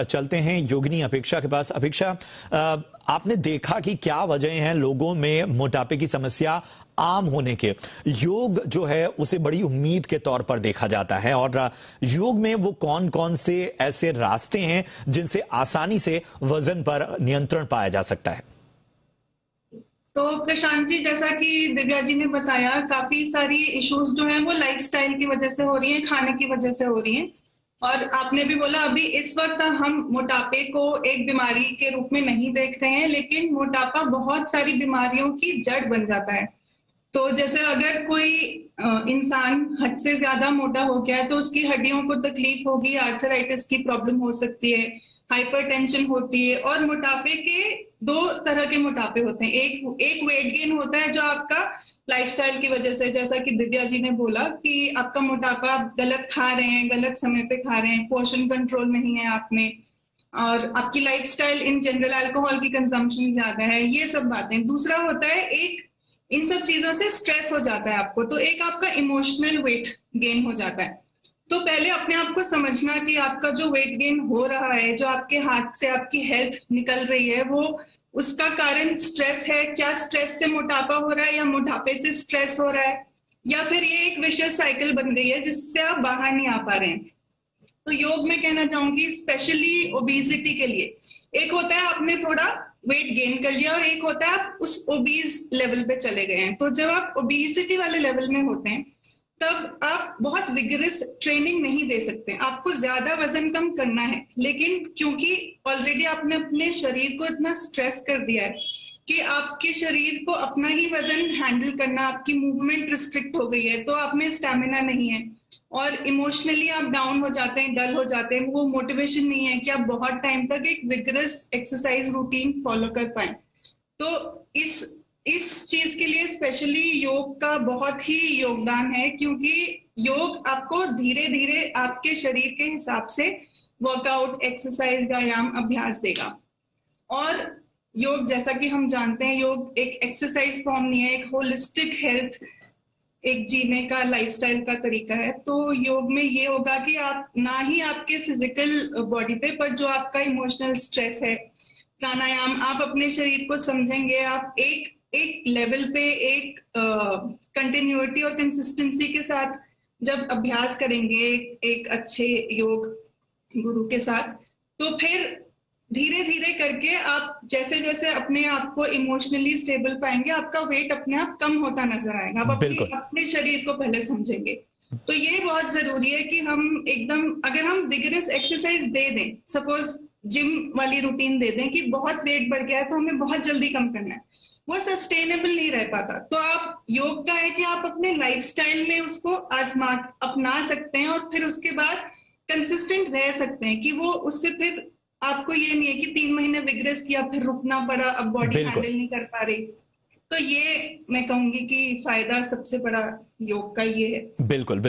चलते हैं योगिनी अपेक्षा के पास। अपेक्षा, आपने देखा कि क्या वजह हैं लोगों में मोटापे की समस्या आम होने के। योग जो है उसे बड़ी उम्मीद के तौर पर देखा जाता है, और योग में वो कौन कौन से ऐसे रास्ते हैं जिनसे आसानी से वजन पर नियंत्रण पाया जा सकता है? तो प्रशांत जी, जैसा कि दिव्या जी ने बताया, काफी सारी इश्यूज जो हैं वो लाइफस्टाइल की वजह से हो रही हैं, खाने की वजह से हो रही हैं। और आपने भी बोला, अभी इस वक्त हम मोटापे को एक बीमारी के रूप में नहीं देख रहे हैं, लेकिन मोटापा बहुत सारी बीमारियों की जड़ बन जाता है। तो जैसे अगर कोई इंसान हद से ज्यादा मोटा हो गया है तो उसकी हड्डियों को तकलीफ होगी, आर्थराइटिस की प्रॉब्लम हो सकती है, हाइपरटेंशन होती है। और मोटापे के दो तरह के मोटापे होते हैं। एक वेट गेन होता है जो आपका लाइफस्टाइल की वजह से, जैसा कि दिव्या जी ने बोला कि आपका मोटापा, आप गलत खा रहे हैं, गलत समय पे खा रहे हैं, पोर्शन कंट्रोल नहीं है आप में, और आपकी लाइफस्टाइल इन जनरल अल्कोहल की कंजम्पशन ज्यादा है, ये सब बातें। दूसरा होता है, एक इन सब चीजों से स्ट्रेस हो जाता है आपको, तो एक आपका इमोशनल वेट गेन हो जाता है। तो पहले अपने आप को समझना कि आपका जो वेट गेन हो रहा है, जो आपके हाथ से आपकी हेल्थ निकल रही है, वो उसका कारण स्ट्रेस है। क्या स्ट्रेस से मोटापा हो रहा है, या मोटापे से स्ट्रेस हो रहा है, या फिर ये एक विशियस साइकिल बन गई है जिससे आप बाहर नहीं आ पा रहे हैं। तो योग में कहना चाहूंगी, स्पेशली ओबेसिटी के लिए, एक होता है आपने थोड़ा वेट गेन कर लिया, और एक होता है आप उस ओबीज लेवल पे चले गए हैं। तो जब आप ओबेसिटी वाले लेवल में होते हैं तब आप बहुत विगरस ट्रेनिंग नहीं दे सकते। आपको ज्यादा वजन कम करना है, लेकिन क्योंकि ऑलरेडी आपने अपने शरीर को इतना स्ट्रेस कर दिया है कि आपके शरीर को अपना ही वजन हैंडल करना, आपकी मूवमेंट रिस्ट्रिक्ट हो गई है, तो आप में स्टैमिना नहीं है, और इमोशनली आप डाउन हो जाते हैं, डल हो जाते हैं। वो मोटिवेशन नहीं है कि आप बहुत टाइम तक एक विगरस एक्सरसाइज रूटीन फॉलो कर पाए। तो इस चीज के लिए स्पेशली योग का बहुत ही योगदान है, क्योंकि योग आपको धीरे धीरे आपके शरीर के हिसाब से वर्कआउट, एक्सरसाइज, व्यायाम, अभ्यास देगा। और योग, जैसा कि हम जानते हैं, योग एक एक्सरसाइज फॉर्म नहीं है, एक होलिस्टिक हेल्थ, एक जीने का, लाइफस्टाइल का तरीका है। तो योग में ये होगा कि आप ना ही आपके फिजिकल बॉडी पे, पर जो आपका इमोशनल स्ट्रेस है, प्राणायाम, आप अपने शरीर को समझेंगे, आप एक लेवल पे, एक कंटिन्यूटी और कंसिस्टेंसी के साथ जब अभ्यास करेंगे एक अच्छे योग गुरु के साथ, तो फिर धीरे धीरे करके आप जैसे जैसे अपने आप को इमोशनली स्टेबल पाएंगे, आपका वेट अपने आप कम होता नजर आएगा। आप अपने शरीर को पहले समझेंगे। तो ये बहुत जरूरी है कि हम एकदम, अगर हम विगरस एक्सरसाइज दे दें, सपोज जिम वाली रूटीन दे दें कि बहुत वेट बढ़ गया है तो हमें बहुत जल्दी कम करना है, वो सस्टेनेबल नहीं रह पाता। तो आप, योग का है कि आप अपने लाइफस्टाइल में उसको अपना सकते हैं, और फिर उसके बाद कंसिस्टेंट रह सकते हैं कि वो उससे फिर आपको ये नहीं है कि 3 महीने विग्रेस किया, फिर रुकना पड़ा, अब बॉडी हैंडल नहीं कर पा रही। तो ये मैं कहूंगी कि फायदा सबसे बड़ा योग का ये है। बिल्कुल बिल्कुल।